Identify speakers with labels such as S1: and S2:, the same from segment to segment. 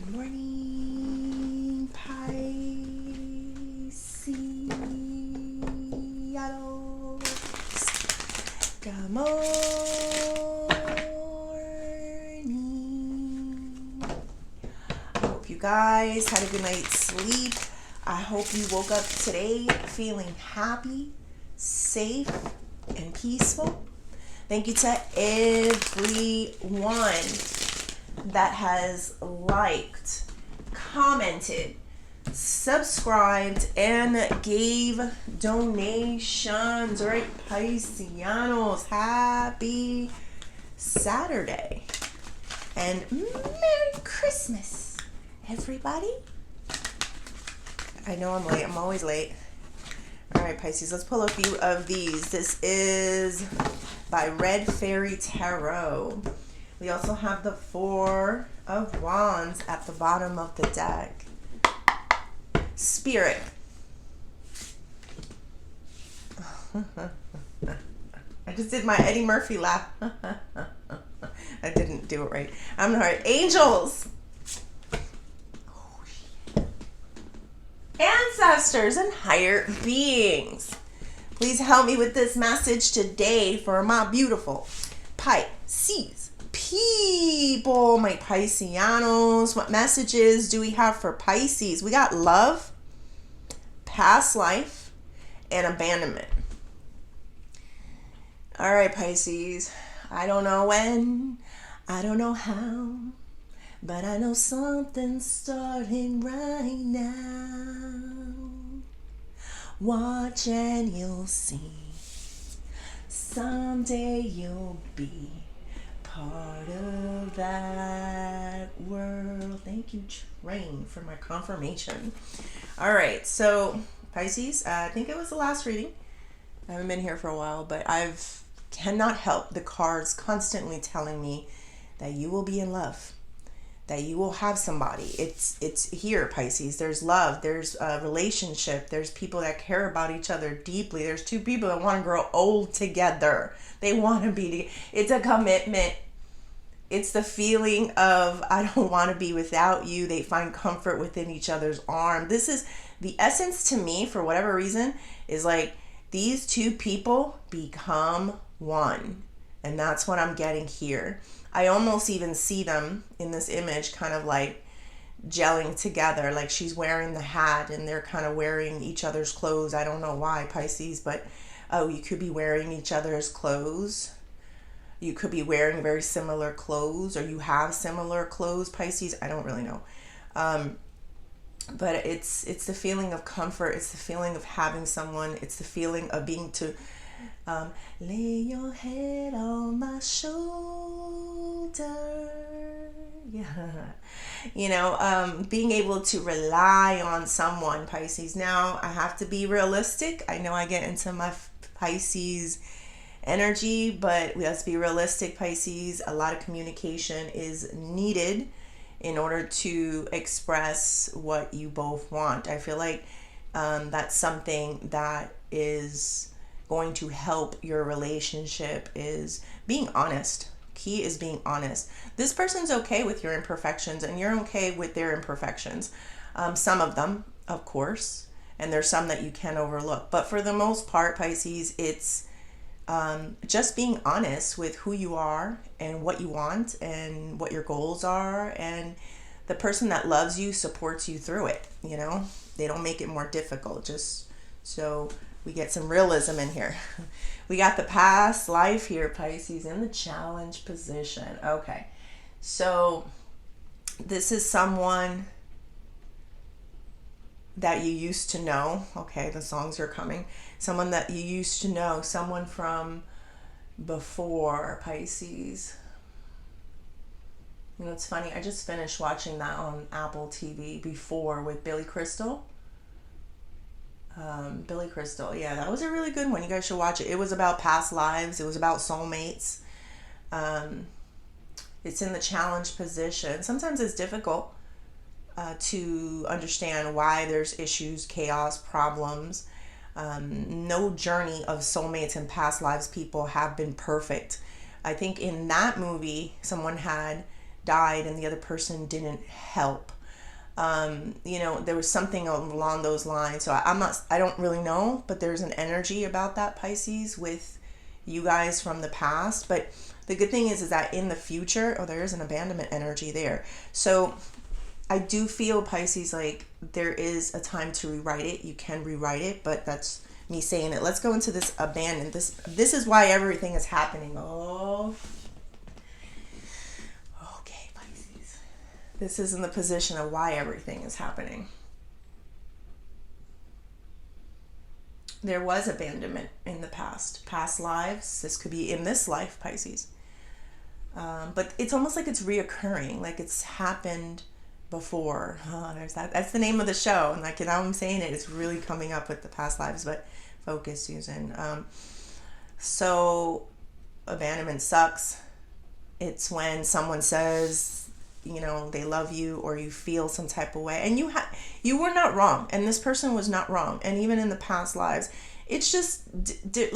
S1: Good morning, Pisces. Good morning. I hope you guys had a good night's sleep. I hope you woke up today feeling happy, safe, and peaceful. Thank you to everyone that has liked, commented, subscribed, and gave donations. All right, Pisceanos, happy Saturday. And Merry Christmas, everybody. I know I'm late. I'm always late. All right, Pisces, let's pull a few of these. This is by Red Fairy Tarot. We also have the Four of Wands at the bottom of the deck. Spirit. I just did my Eddie Murphy laugh. I didn't do it right. I'm sorry. Angels. Ancestors and higher beings. Please help me with this message today for my beautiful Pisces people, my Pisceanos. What messages do we have for Pisces? We got love, past life, and abandonment. All right, Pisces. I don't know when, I don't know how, but I know something's starting right now. Watch and you'll see. Someday you'll be part of that world. Thank you, Train, for my confirmation. All right, so Pisces, I think it was the last reading. I haven't been here for a while, but I've cannot help the cards constantly telling me that you will be in love, that you will have somebody. It's here, Pisces. There's love, there's a relationship, there's people that care about each other deeply. There's two people that want to grow old together. They want to be, it's a commitment. It's the feeling of, I don't want to be without you. They find comfort within each other's arm. This is the essence to me, for whatever reason, is like these two people become one. And that's what I'm getting here. I almost even see them in this image kind of like gelling together. Like she's wearing the hat and they're kind of wearing each other's clothes. I don't know why, Pisces, but you could be wearing each other's clothes. You could be wearing very similar clothes, or you have similar clothes, Pisces. I don't really know. But it's the feeling of comfort. It's the feeling of having someone. It's the feeling of being to lay your head on my shoulder. Yeah. You know, being able to rely on someone, Pisces. Now, I have to be realistic. I know I get into my Pisces energy, but let's be realistic, Pisces. A lot of communication is needed in order to express what you both want. I feel like that's something that is going to help your relationship, is being honest. Key is being honest. This person's okay with your imperfections and you're okay with their imperfections. Some of them, of course, and there's some that you can overlook. But for the most part, Pisces, it's just being honest with who you are and what you want and what your goals are, and the person that loves you supports you through it. You know, they don't make it more difficult, just so we get some realism in here. We got the past life here, Pisces, in the challenge position. Okay, so this is someone that you used to know. Okay, the songs are coming. Someone that you used to know, someone from before, Pisces. You know, it's funny, I just finished watching that on Apple TV, Before, with Billy Crystal. Billy Crystal, yeah, that was a really good one. You guys should watch it. It was about past lives. It was about soulmates. It's in the challenge position. Sometimes it's difficult to understand why there's issues, chaos, problems. No journey of soulmates and past lives people have been perfect. I think in that movie, someone had died and the other person didn't help. There was something along those lines. So I don't really know, but there's an energy about that, Pisces, with you guys from the past. But the good thing is that in the future, there is an abandonment energy there. So I do feel, Pisces, like there is a time to rewrite it. You can rewrite it, but that's me saying it. Let's go into this abandon. This is why everything is happening. Oh, okay, Pisces. This is in the position of why everything is happening. There was abandonment in the past lives. This could be in this life, Pisces. But it's almost like it's reoccurring, like it's happened before. There's that. That's the name of the show. And like now I'm saying it, it's really coming up with the past lives. But focus, Susan. So abandonment sucks. It's when someone says, they love you, or you feel some type of way, and you were not wrong, and this person was not wrong, and even in the past lives, it's just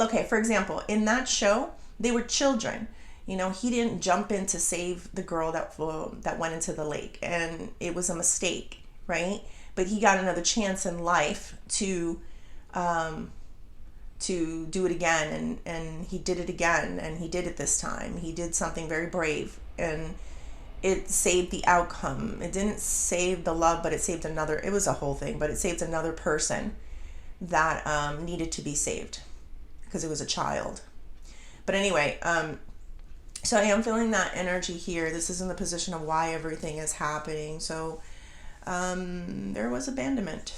S1: okay. For example, in that show, they were children. He didn't jump in to save the girl that went into the lake, and it was a mistake, right? But he got another chance in life to do it again, and he did it again, and he did it this time. He did something very brave, and it saved the outcome. It didn't save the love, but it saved another. It was a whole thing, but it saved another person that needed to be saved because it was a child. But anyway, so I am feeling that energy here. This is in the position of why everything is happening. So there was abandonment.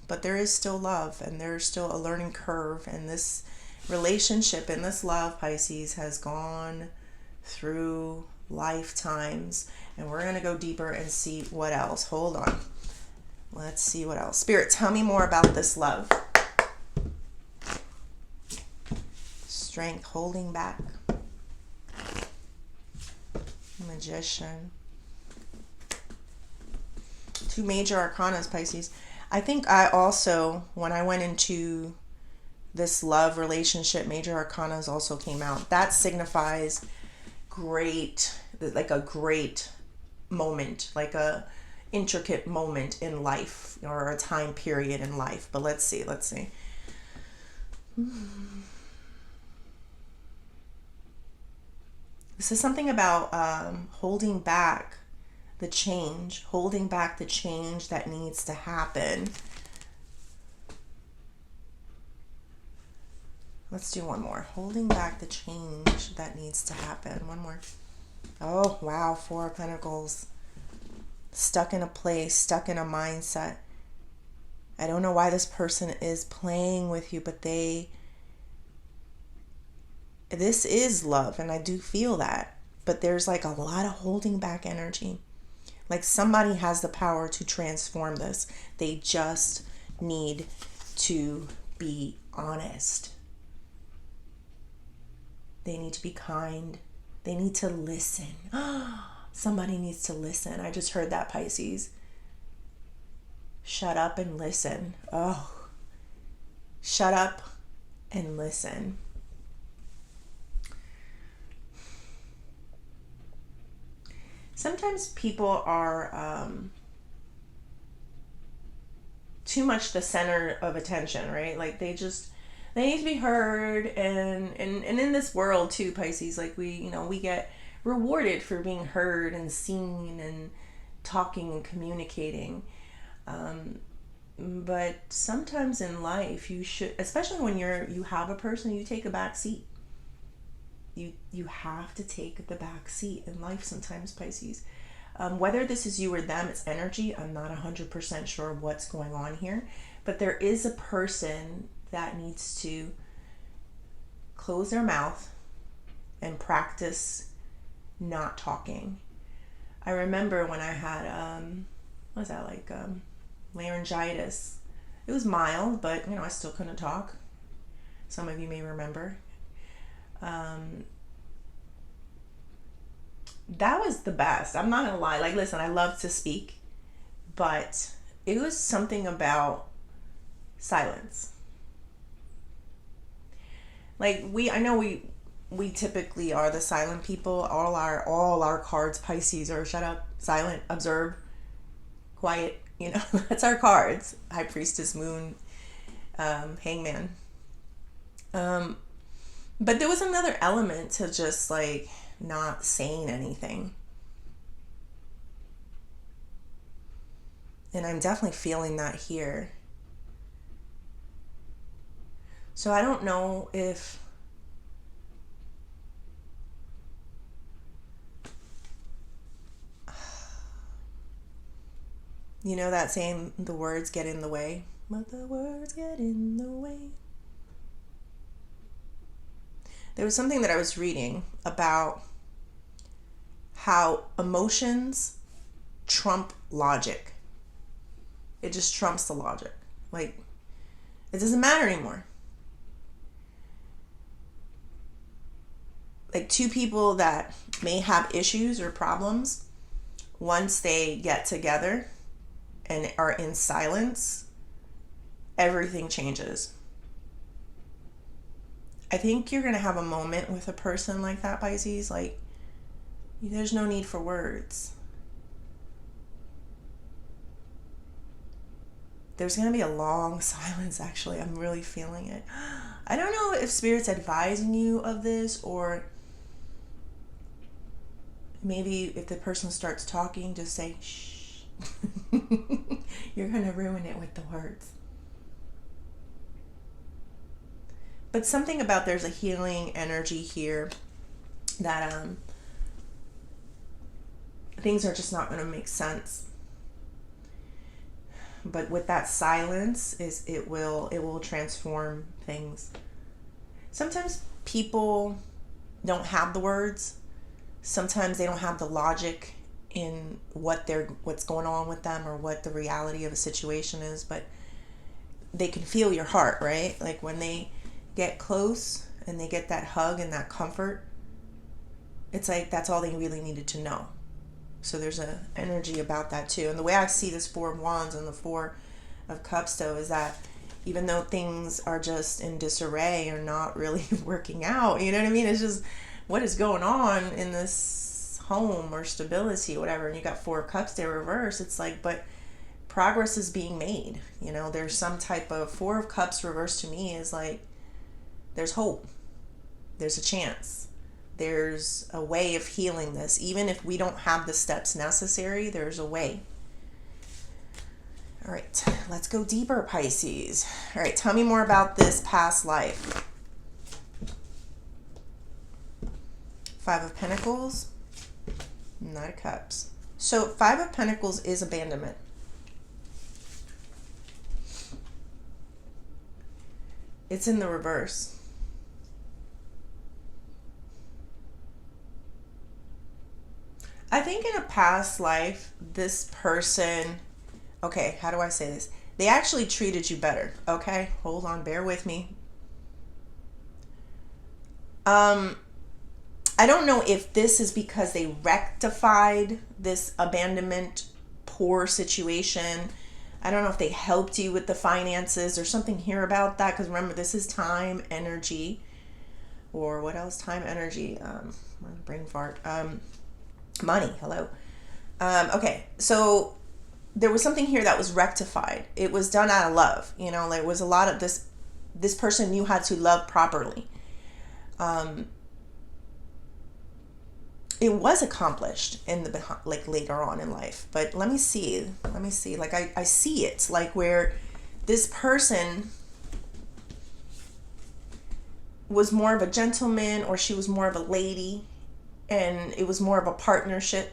S1: But there is still love, and there's still a learning curve. And this relationship and this love, Pisces, has gone through lifetimes. And we're going to go deeper and see what else. Hold on. Let's see what else. Spirit, tell me more about this love. Strength, holding back. Magician. 2 major arcanas, Pisces. I think I also, when I went into this love relationship, major arcanas also came out. That signifies like a great moment, like a intricate moment in life, or a time period in life. But let's see. This is something about holding back the change that needs to happen. Let's do one more. Holding back the change that needs to happen. One more. Oh, wow. 4 of Pentacles. Stuck in a place, stuck in a mindset. I don't know why this person is playing with you, but this is love, and I do feel that. But there's like a lot of holding back energy. Like somebody has the power to transform this. They just need to be honest. They need to be kind. They need to listen. Somebody needs to listen. I just heard that, Pisces. Shut up and listen. Oh, shut up and listen. Sometimes people are too much the center of attention, right? Like they need to be heard, and in this world too, Pisces, like we get rewarded for being heard and seen and talking and communicating. But sometimes in life you should, especially when you have a person, you take a back seat. You have to take the back seat in life sometimes, Pisces. Whether this is you or them, it's energy. I'm not 100% sure what's going on here. But there is a person that needs to close their mouth and practice not talking. I remember when I had, what was that, like laryngitis. It was mild, but, I still couldn't talk. Some of you may remember. That was the best. I'm not gonna lie. Like, listen, I love to speak, but it was something about silence. Like I know we typically are the silent people. All our cards, Pisces, are shut up, silent, observe, quiet, that's our cards. High Priestess, Moon, Hangman. But there was another element to just like not saying anything. And I'm definitely feeling that here. So I don't know if that saying, the words get in the way. But the words get in the way. There was something that I was reading about how emotions trump logic. It just trumps the logic. Like, it doesn't matter anymore. Like, two people that may have issues or problems, once they get together and are in silence, everything changes. I think you're going to have a moment with a person like that, Pisces. Like, there's no need for words. There's going to be a long silence, actually. I'm really feeling it. I don't know if Spirit's advising you of this, or maybe if the person starts talking, just say, shh. You're going to ruin it with the words. But something about there's a healing energy here that things are just not going to make sense. But with that silence, it will transform things. Sometimes people don't have the words. Sometimes they don't have the logic in what's going on with them, or what the reality of a situation is, but they can feel your heart, right? Like when they get close and they get that hug and that comfort, it's like that's all they really needed to know. So there's an energy about that too. And the way I see this Four of Wands and the Four of Cups, though, is that even though things are just in disarray or not really working out, you know what I mean? It's just what is going on in this home or stability, whatever. And you got Four of Cups there reverse. It's like, but progress is being made. There's some type of Four of Cups reverse to me is like, there's hope. There's a chance. There's a way of healing this. Even if we don't have the steps necessary, there's a way. All right, let's go deeper, Pisces. All right, tell me more about this past life. Five of Pentacles, Knight of Cups. So Five of Pentacles is abandonment. It's in the reverse. I think in a past life, this person, okay, how do I say this? They actually treated you better, okay? Hold on, bear with me. I don't know if this is because they rectified this abandonment, poor situation. I don't know if they helped you with the finances. There's something here about that, because remember, this is time, energy, or what else? Time, energy, brain fart, money. Hello. Okay, so there was something here that was rectified. It was done out of love. There was a lot of this person knew how to love properly. It was accomplished in the like later on in life. But let me see. Like I see it, like where this person was more of a gentleman, or she was more of a lady, and it was more of a partnership.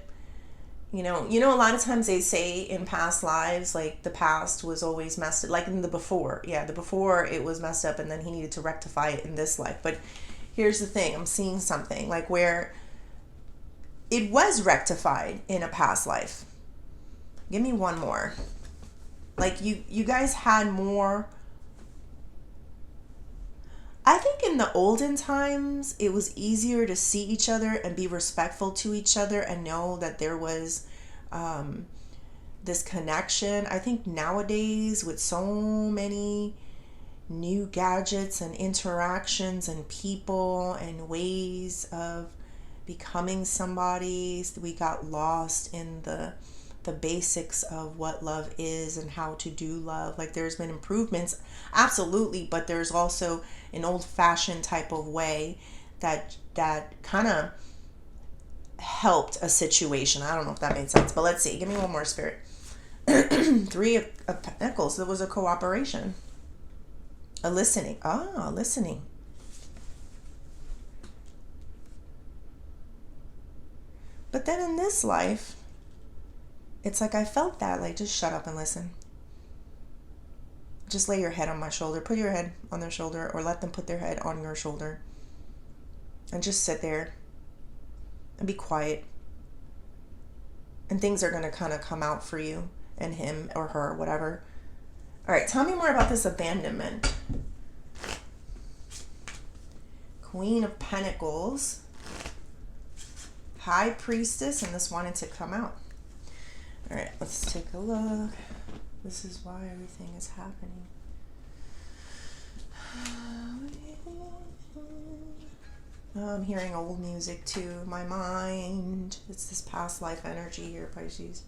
S1: A lot of times they say in past lives, like the past was always messed up, like in the before. Yeah, the before it was messed up, and then he needed to rectify it in this life. But here's the thing, I'm seeing something like where it was rectified in a past life. Give me one more. Like you guys had more. I think in the olden times, it was easier to see each other and be respectful to each other and know that there was this connection. I think nowadays, with so many new gadgets and interactions and people and ways of becoming somebody, we got lost in the the basics of what love is and how to do love. Like there's been improvements, absolutely, but there's also an old-fashioned type of way that kind of helped a situation. I don't know if that made sense, but let's see. Give me one more, Spirit. Three of Pentacles. There was a cooperation, a listening. Listening. But then in this life, it's like I felt that, like, just shut up and listen. Just lay your head on my shoulder. Put your head on their shoulder, or let them put their head on your shoulder. And just sit there and be quiet. And things are going to kind of come out for you and him or her, whatever. All right, tell me more about this abandonment. Queen of Pentacles. High Priestess, and this wanted to come out. All right, let's take a look. This is why everything is happening. I'm hearing old music too. My mind. It's this past life energy here, Pisces.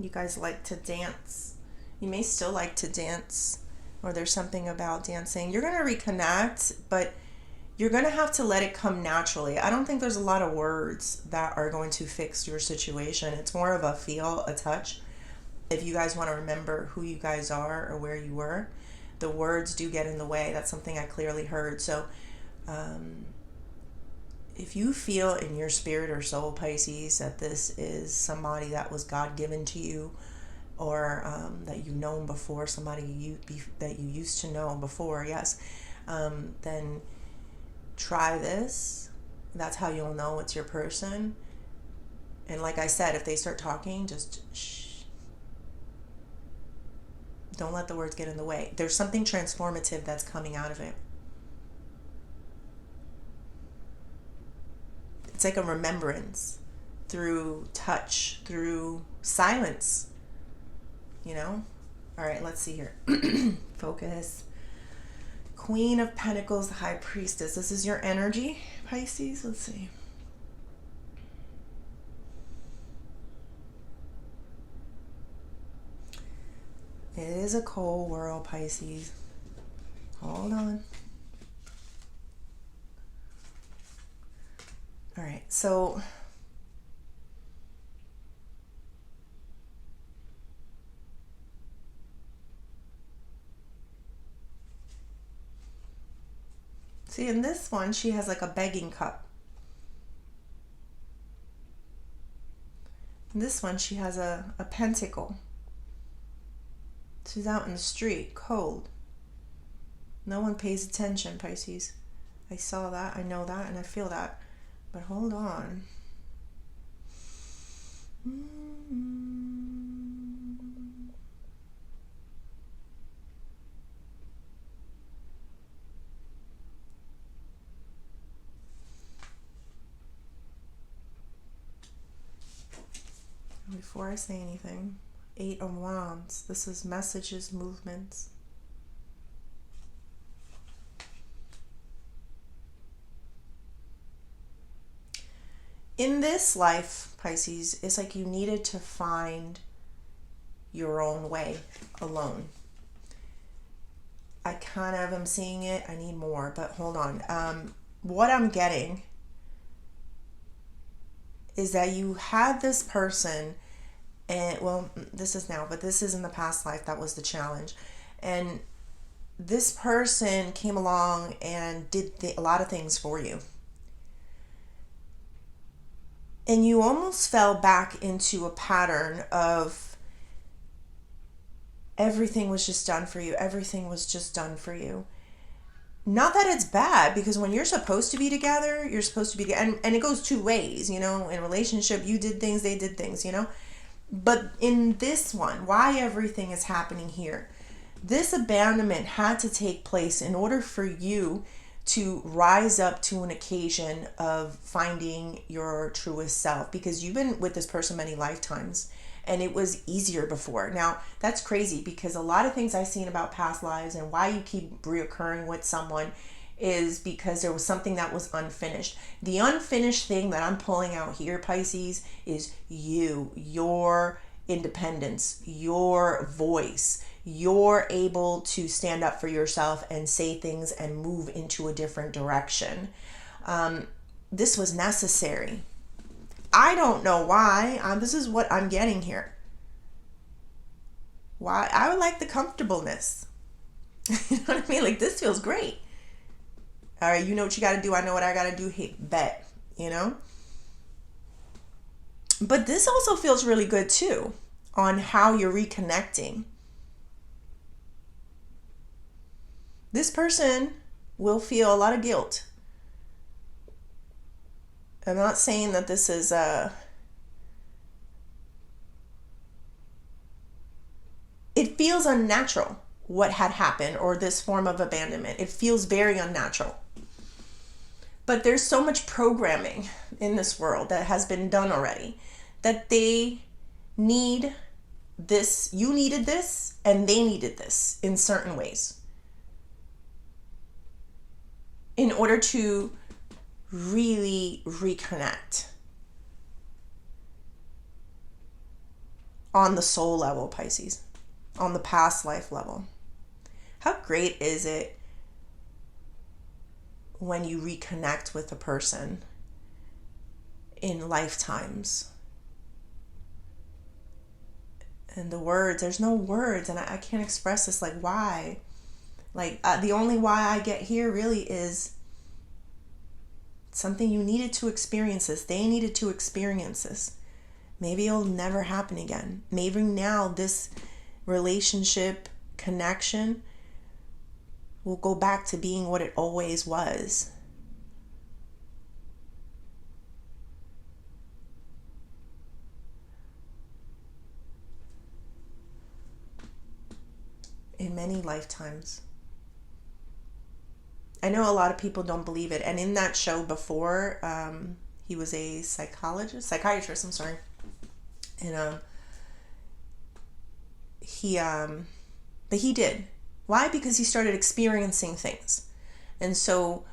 S1: You guys like to dance. You may still like to dance, or there's something about dancing. You're going to reconnect, but you're going to have to let it come naturally. I don't think there's a lot of words that are going to fix your situation. It's more of a feel, a touch. If you guys want to remember who you guys are or where you were, the words do get in the way. That's something I clearly heard. So if you feel in your spirit or soul, Pisces, that this is somebody that was God-given to you, or that you've known before, somebody that you used to know before, yes, then try this. That's how you'll know it's your person. And like I said, if they start talking, just shh. Don't let the words get in the way. There's something transformative that's coming out of it. It's like a remembrance through touch, through silence, you know? All right, let's see here. Focus. Queen of Pentacles, the High Priestess. This is your energy, Pisces. Let's see. It is a cold world, Pisces. Hold on. All right, so see, in this one, she has like a begging cup. In this one, she has a pentacle. She's out in the street, cold. No one pays attention, Pisces. I saw that, I know that, and I feel that. But hold on. Before I say anything, 8 of Wands. This is messages, movements. In this life, Pisces, it's like you needed to find your own way alone. I kind of am seeing it. I need more, but hold on. What I'm getting is that you had this person, and well, this is now, but this is in the past life. That was the challenge. And this person came along and did a lot of things for you. And you almost fell back into a pattern of everything was just done for you. Everything was just done for you. Not that it's bad, because when you're supposed to be together, you're supposed to be together. And it goes two ways, you know. In a relationship, you did things, they did things, you know. But in this one, why everything is happening here, this abandonment had to take place in order for you to rise up to an occasion of finding your truest self, because you've been with this person many lifetimes and it was easier before. Now, that's crazy, because a lot of things I've seen about past lives and why you keep reoccurring with someone is because there was something that was unfinished. The unfinished thing that I'm pulling out here, Pisces, is your independence, your voice. You're able to stand up for yourself and say things and move into a different direction. This was necessary. I don't know why. This is what I'm getting here. Why? I would like the comfortableness. You know what I mean? Like, this feels great. All right, you know what you got to do. I know what I got to do. Hey, bet, you know? But this also feels really good too on how you're reconnecting. This person will feel a lot of guilt. I'm not saying that this is it feels unnatural what had happened, or this form of abandonment. It feels very unnatural. But there's so much programming in this world that has been done already that they need this. You needed this, and they needed this in certain ways in order to really reconnect on the soul level, Pisces, on the past life level. How great is it when you reconnect with a person in lifetimes? And the words, there's no words, and I can't express this. Like, why? Like, the only why I get here really is something you needed to experience this. They needed to experience this. Maybe it'll never happen again. Maybe now this relationship connection will go back to being what it always was. In many lifetimes. I know a lot of people don't believe it. And in that show before, he was a psychiatrist, I'm sorry. And but he did. Why? Because he started experiencing things. And so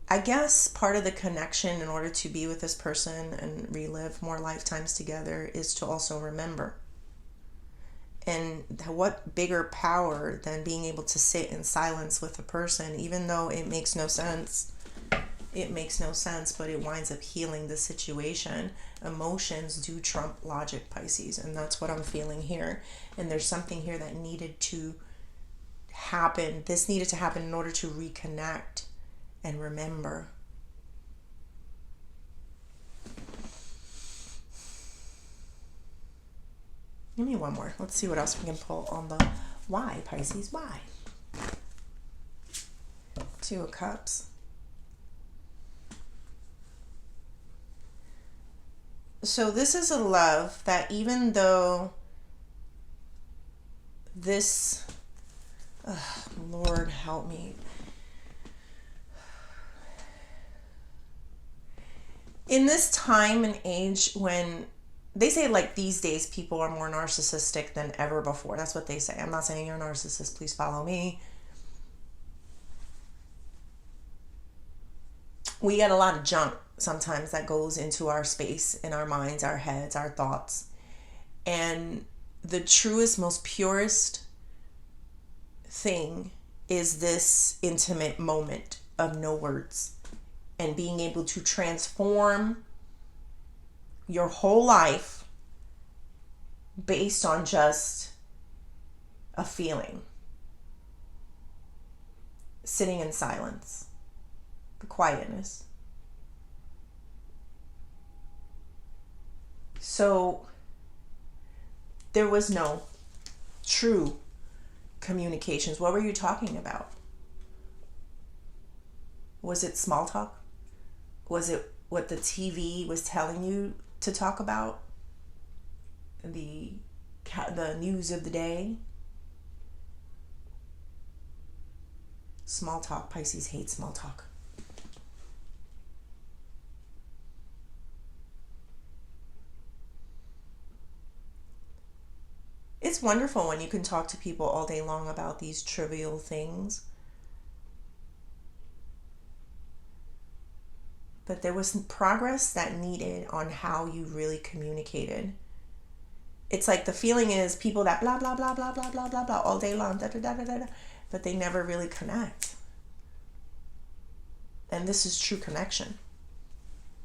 S1: I guess part of the connection in order to be with this person and relive more lifetimes together is to also remember. And what bigger power than being able to sit in silence with a person, even though it makes no sense. It makes no sense, but it winds up healing the situation. Emotions do trump logic, Pisces, and that's what I'm feeling here. And there's something here that needed to happen. This needed to happen in order to reconnect and remember. Give me one more. Let's see what else we can pull on the why, Pisces. Why? Two of Cups. So this is a love that even though this, Lord help me. In this time and age when they say, like, these days people are more narcissistic than ever before. That's what they say. I'm not saying you're a narcissist. Please follow me. We get a lot of junk sometimes that goes into our space, in our minds, our heads, our thoughts. And the truest, most purest thing is this intimate moment of no words and being able to transform your whole life based on just a feeling. Sitting in silence. The quietness. So there was no true communications. What were you talking about? Was it small talk? Was it what the TV was telling you to talk about? The news of the day? Small talk. Pisces hate small talk. It's wonderful when you can talk to people all day long about these trivial things. But there was progress that needed on how you really communicated. It's like the feeling is people that blah, blah, blah, blah, blah, blah, blah, blah, all day long, da, da, da, da, da, but they never really connect. And this is true connection.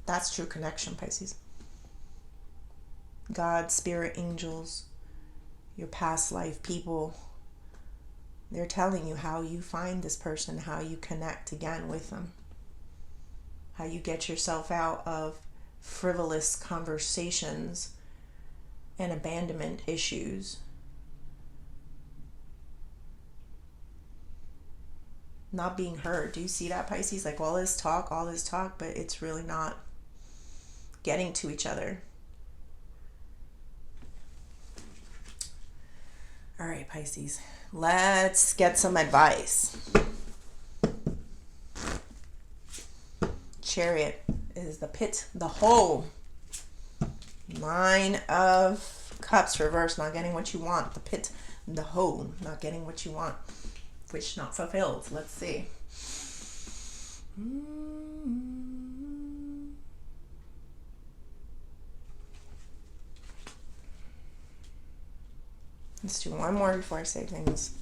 S1: That's true connection, Pisces. God, spirit, angels, your past life people, they're telling you how you find this person, how you connect again with them, how you get yourself out of frivolous conversations and abandonment issues. Not being heard. Do you see that, Pisces? Like all this talk, but it's really not getting to each other. All right, Pisces, let's get some advice. Chariot is the pit, the hole. 9 of Cups reverse, not getting what you want. The pit, the hole, not getting what you want. Wish not fulfilled. Let's see. Let's do one more before I say things.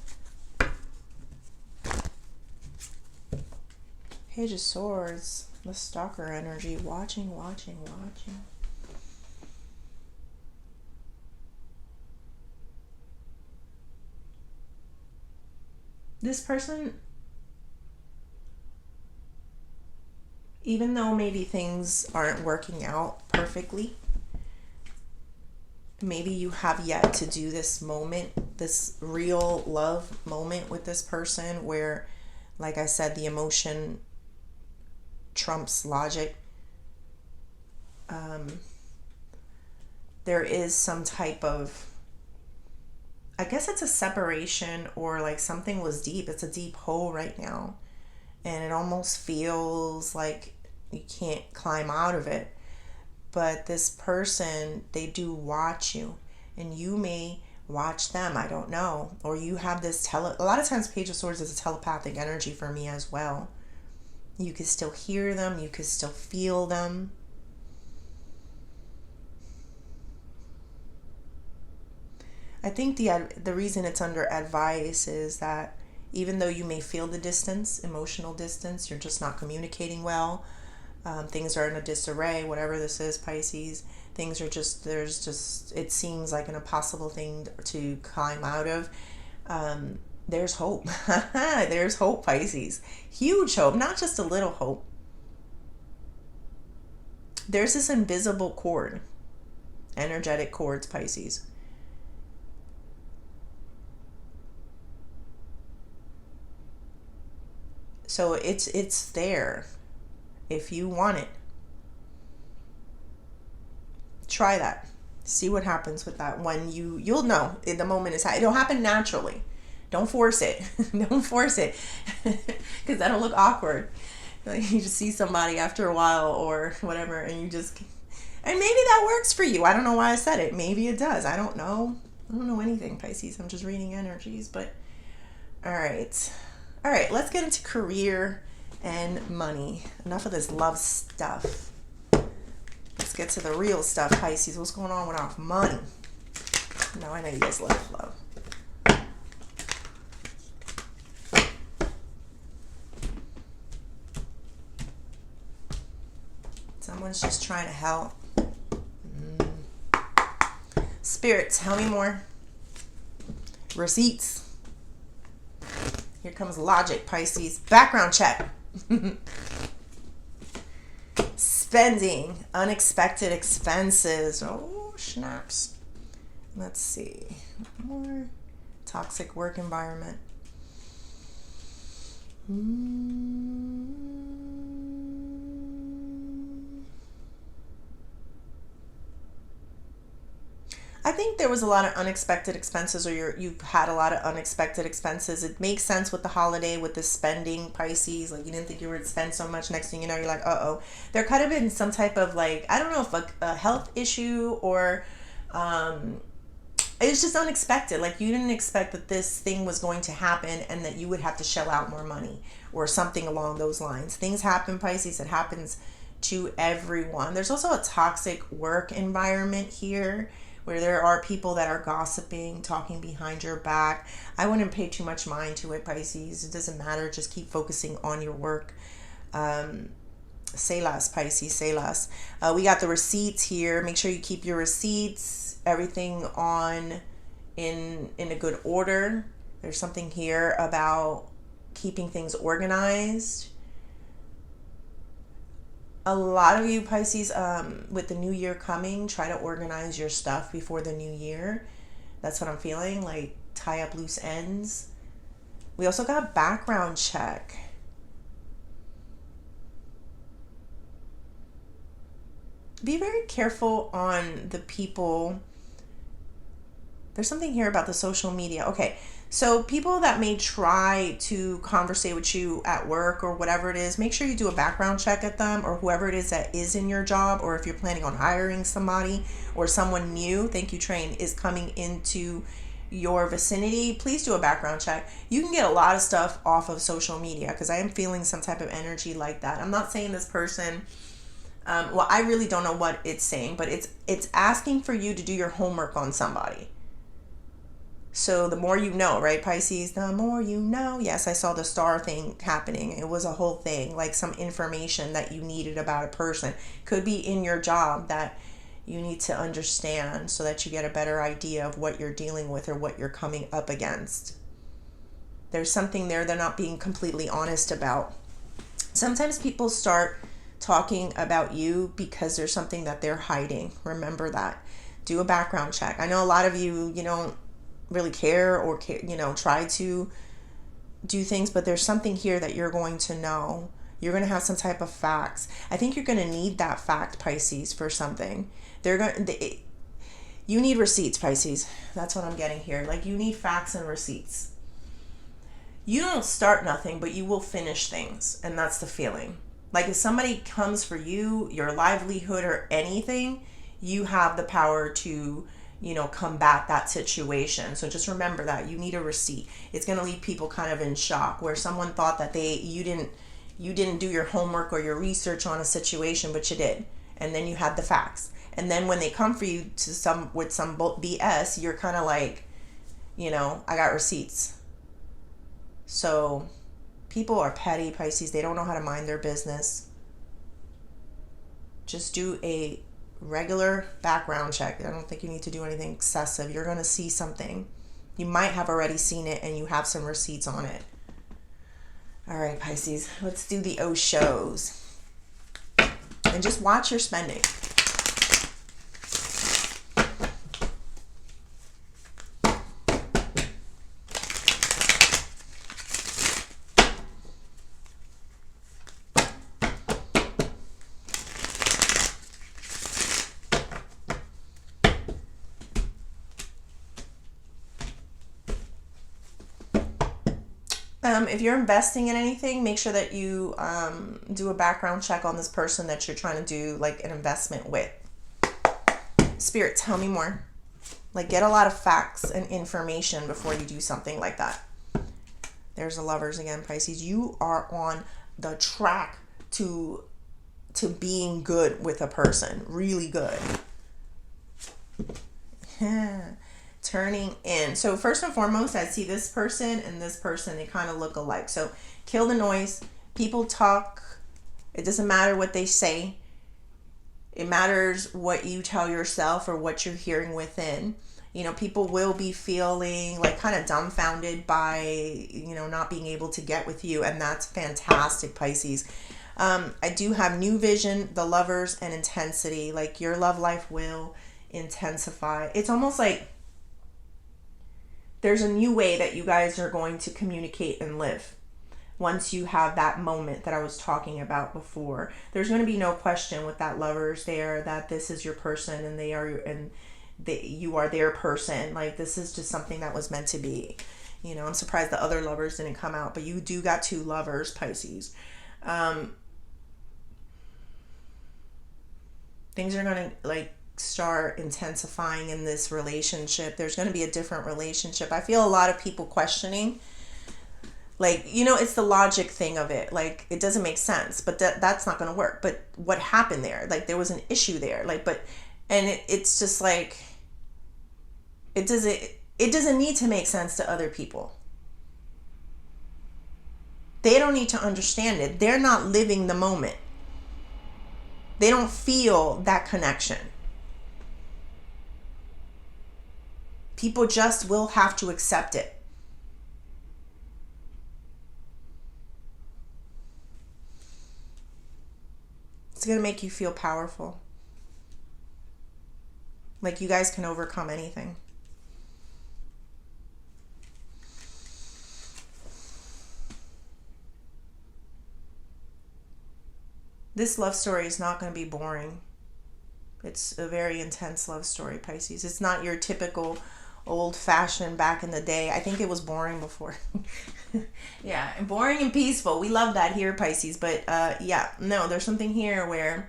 S1: Page of Swords, the stalker energy, watching. This person, even though maybe things aren't working out perfectly, maybe you have yet to do this moment, this real love moment with this person where, like I said, the emotion trumps logic. There is some type of, I guess it's a separation, or like something was deep. It's a deep hole right now. And it almost feels like you can't climb out of it. But this person, they do watch you. And you may watch them. I don't know. Or you have this a lot of times Page of Swords is a telepathic energy for me as well. You can still hear them. You can still feel them. I think the reason it's under advice is that even though you may feel the distance, emotional distance, you're just not communicating well. Things are in a disarray, whatever this is, Pisces. Things are just, it seems like an impossible thing to climb out of. There's hope. There's hope, Pisces. Huge hope, not just a little hope. There's this invisible cord, energetic cords, Pisces. So it's there if you want it. Try that. See what happens with that. When you'll know in the moment it'll happen naturally. Don't force it. Don't force it. Because that'll look awkward. Like you just see somebody after a while or whatever, and maybe that works for you. I don't know why I said it. Maybe it does. I don't know. I don't know anything, Pisces. I'm just reading energies. But all right, let's get into career and money. Enough of this love stuff. Let's get to the real stuff, Pisces. What's going on with our money? Now I know you guys love love. Someone's just trying to help. Spirit, tell me more. Receipts. Here comes logic, Pisces. Background check. Spending. Unexpected expenses. Oh, snaps. Let's see. More toxic work environment. I think there was a lot of unexpected expenses, or you've had a lot of unexpected expenses. It makes sense with the holiday, with the spending, Pisces. Like you didn't think you would spend so much. Next thing you know, you're like, uh-oh. There could have been some type of like, I don't know if a health issue or it's just unexpected. Like you didn't expect that this thing was going to happen and that you would have to shell out more money or something along those lines. Things happen, Pisces. It happens to everyone. There's also a toxic work environment here where there are people that are gossiping, talking behind your back. I wouldn't pay too much mind to it, Pisces. It doesn't matter. Just keep focusing on your work. Say less, Pisces, say less. We got the receipts here. Make sure you keep your receipts, everything on in a good order. There's something here about keeping things organized. A lot of you, Pisces, with the new year coming, try to organize your stuff before the new year. That's what I'm feeling, like tie up loose ends. We also got background check. Be very careful on the people. There's something here about the social media. Okay, so people that may try to conversate with you at work or whatever it is, make sure you do a background check at them or whoever it is that is in your job, or if you're planning on hiring somebody or someone new, thank you, Train, is coming into your vicinity, please do a background check. You can get a lot of stuff off of social media because I am feeling some type of energy like that. I'm not saying this person, well, I really don't know what it's saying, but it's asking for you to do your homework on somebody. So the more you know, right, Pisces? The more you know. Yes, I saw the star thing happening. It was a whole thing, like some information that you needed about a person. Could be in your job that you need to understand so that you get a better idea of what you're dealing with or what you're coming up against. There's something there they're not being completely honest about. Sometimes people start talking about you because there's something that they're hiding. Remember that. Do a background check. I know a lot of you, don't really care or try to do things, but there's something here that you're going to know. You're going to have some type of facts. I think you're going to need that fact, Pisces, for something. You need receipts, Pisces. That's what I'm getting here. Like, you need facts and receipts. You don't start nothing, but you will finish things, and that's the feeling. Like, if somebody comes for you, your livelihood or anything, you have the power to combat that situation. So just remember that you need a receipt. It's going to leave people kind of in shock where someone thought that you didn't do your homework or your research on a situation, but you did. And then you had the facts. And then when they come for you with some BS, you're kind of like, I got receipts. So people are petty, Pisces. They don't know how to mind their business. Just do a regular background check. I don't think you need to do anything excessive. You're going to see something. You might have already seen it and you have some receipts on it. All right, Pisces, let's do the O shows. And just watch your spending. If you're investing in anything, make sure that you do a background check on this person that you're trying to do like an investment with. Spirit, tell me more. Like, get a lot of facts and information before you do something like that. There's the Lovers again, Pisces. You are on the track to being good with a person. Really good. Turning in. So first and foremost, I see this person and this person, they kind of look alike. So kill the noise. People talk. It doesn't matter what they say. It matters what you tell yourself or what you're hearing within. People will be feeling like kind of dumbfounded by, not being able to get with you. And that's fantastic, Pisces. I do have new vision, the Lovers, and intensity. Like, your love life will intensify. It's almost like there's a new way that you guys are going to communicate and live once you have that moment that I was talking about before. There's going to be no question with that Lovers there that this is your person and you are their person. Like, this is just something that was meant to be. I'm surprised the other Lovers didn't come out, but you do got two Lovers, Pisces. Things are going to start intensifying in this relationship. There's going to be a different relationship. I feel a lot of people questioning Like, you know, it's the logic thing of it. Like, it doesn't make sense, but that's not going to work. But what happened there? Like, there was an issue there. Like, but, and it's just like, it doesn't need to make sense to other people. They don't need to understand it. They're not living the moment. They don't feel that connection. People just will have to accept it. It's going to make you feel powerful. Like you guys can overcome anything. This love story is not going to be boring. It's a very intense love story, Pisces. It's not your typical old-fashioned back in the day. I think it was boring before. Yeah, and boring and peaceful. We love that here, Pisces. But yeah, no, there's something here where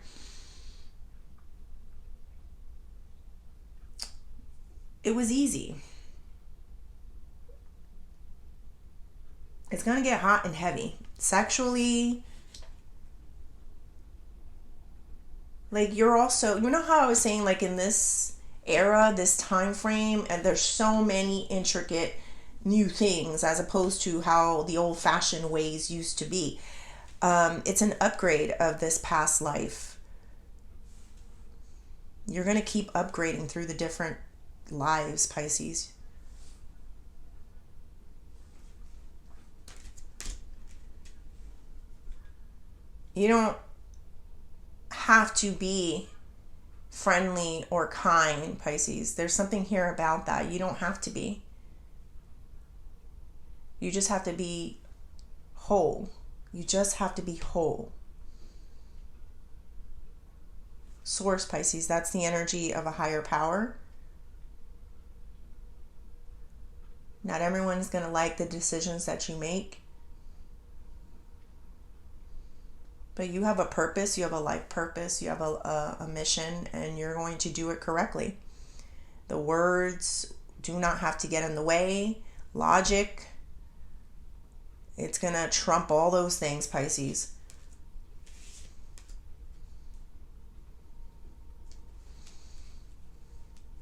S1: it was easy. It's going to get hot and heavy. Sexually, like you're also, you know how I was saying, like in this era, this time frame, and there's so many intricate new things as opposed to how the old-fashioned ways used to be. It's an upgrade of this past life. You're going to keep upgrading through the different lives, Pisces. You don't have to be friendly or kind, Pisces. There's something here about that. You don't have to be. You just have to be whole. You just have to be whole. Source, Pisces, that's the energy of a higher power. Not everyone's going to like the decisions that you make. But you have a purpose, you have a life purpose, you have a mission, and you're going to do it correctly. The words do not have to get in the way. Logic, it's going to trump all those things, Pisces.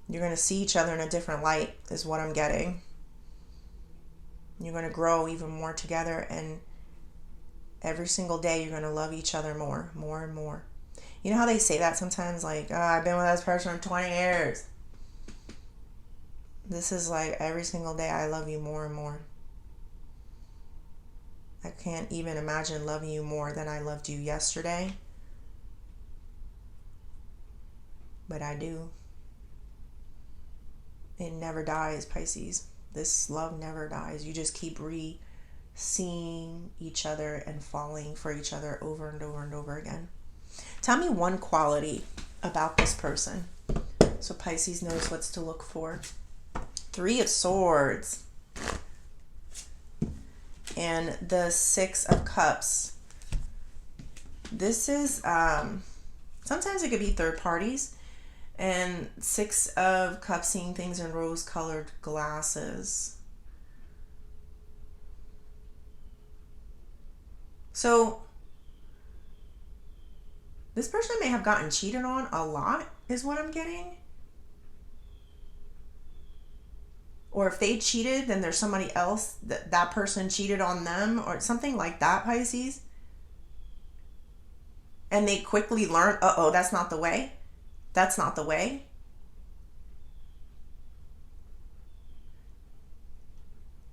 S1: You're going to see each other in a different light, is what I'm getting. You're going to grow even more together, and every single day you're going to love each other more and more. You know how they say that sometimes, like, oh, I've been with this person for 20 years. This is like every single day I love you more and more. I can't even imagine loving you more than I loved you yesterday. But I do. It never dies, Pisces. This love never dies. You just keep seeing each other and falling for each other over and over and over again. Tell me one quality about this person so Pisces knows what's to look for. 3 of Swords and the 6 of Cups. This is sometimes it could be third parties, and 6 of Cups, seeing things in rose-colored glasses. So this person may have gotten cheated on a lot, is what I'm getting. Or if they cheated, then there's somebody else that person cheated on them, or something like that, Pisces. And they quickly learn, uh-oh, that's not the way. That's not the way.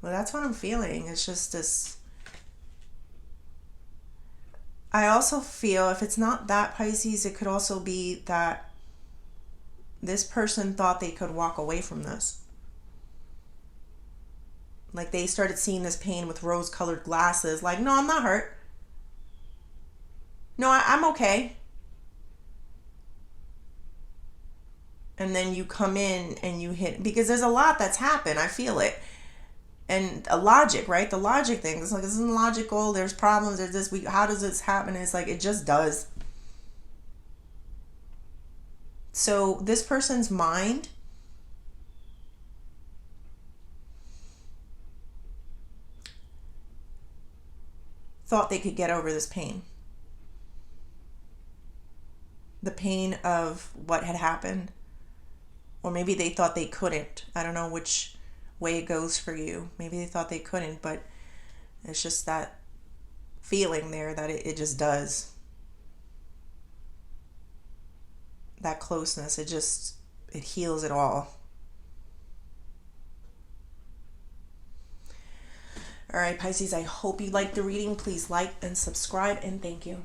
S1: Well, that's what I'm feeling. It's just this. I also feel if it's not that, Pisces, it could also be that this person thought they could walk away from this. Like they started seeing this pain with rose-colored glasses. Like, no, I'm not hurt. No, I'm okay. And then you come in and you hit, because there's a lot that's happened. I feel it. And a logic, right? The logic thing. It's like, this isn't logical. There's problems. There's this. How does this happen? And it's like, it just does. So this person's mind thought they could get over this pain. The pain of what had happened. Or maybe they thought they couldn't. I don't know which way it goes for you. Maybe they thought they couldn't, but it's just that feeling there that it just does. That closeness, it heals it all. All right, Pisces, I hope you liked the reading. Please like and subscribe, and thank you.